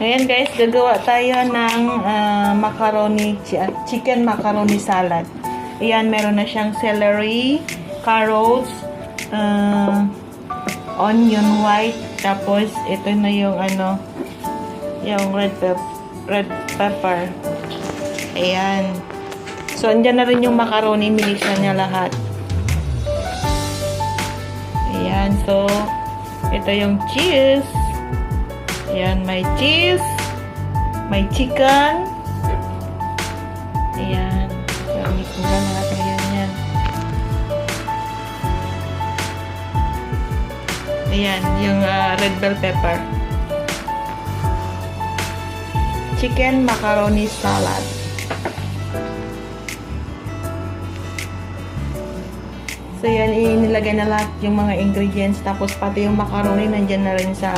Ngayon guys, gagawa tayo ng chicken macaroni salad. Ayan, meron na siyang celery, carrots, onion white, tapos ito na yung yung red pepper. Ayan. So, andyan na rin yung macaroni, minixan niya lahat. Ayan, so ito yung cheese. Ayan, may cheese, may chicken. Ayan. So, mix mo lang natin yan. Ayan, yung red bell pepper. Chicken macaroni salad. So, yan, inilagay na lahat yung mga ingredients. Tapos, pati yung macaroni, nandyan na rin sa,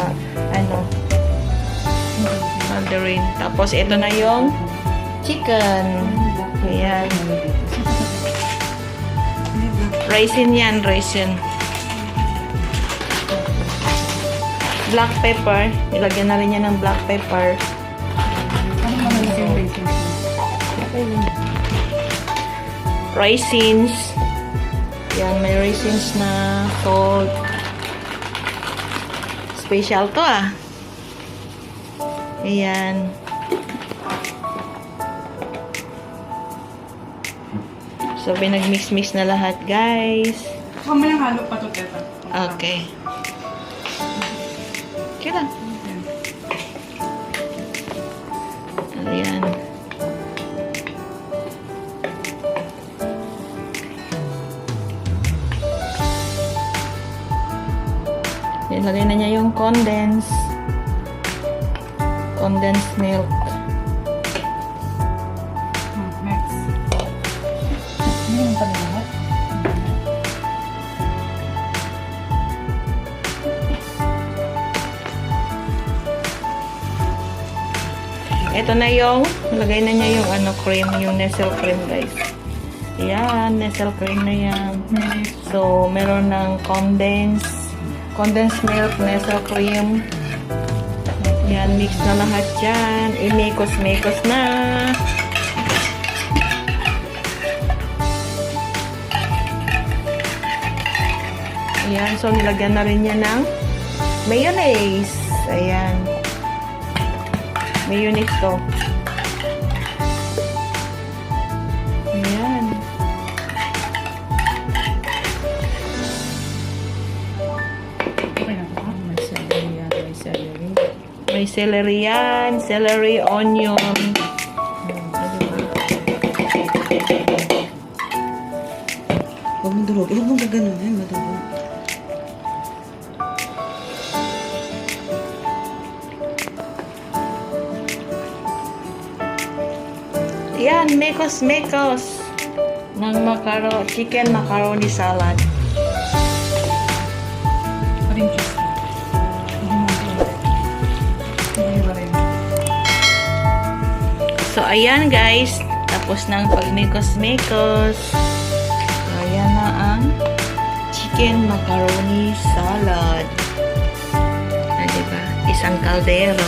mandarin. Tapos, ito na yung chicken. Ayan. Raisin yan, raisin. Black pepper. Ilagyan na rin niya ng black pepper. Raisins. Yan, may raisins na salt. Special to Ayan. So, pinag-mix-mix na lahat, guys. Mamayang halo pa to, teta. Okay. Okay lang. Ayan. Ilagay na niya yung condensed milk. Next. Hindi naman pala lahat. Ito na yung, lagay na niya yung cream, yung Nestle cream, guys. Ayan, Nestle cream na yan. So, meron ng condensed milk, Nestle cream. Yan, mix na lahat dyan. I-mekos-mekos na. Ayan, so nilagyan na rin niya ng mayonnaise. Ayan. Mayonnaise to. Ayan. May celery yan. Celery, onion. Huwag mong durog. Huwag mong gaganunin. Maduro. Yan, mekos-mekos ng chicken macaroni salad. Paring cheese. So, ayan guys. Tapos ng pag-mekos-mekos. Ayan na ang chicken macaroni salad. Diba? Isang kaldero.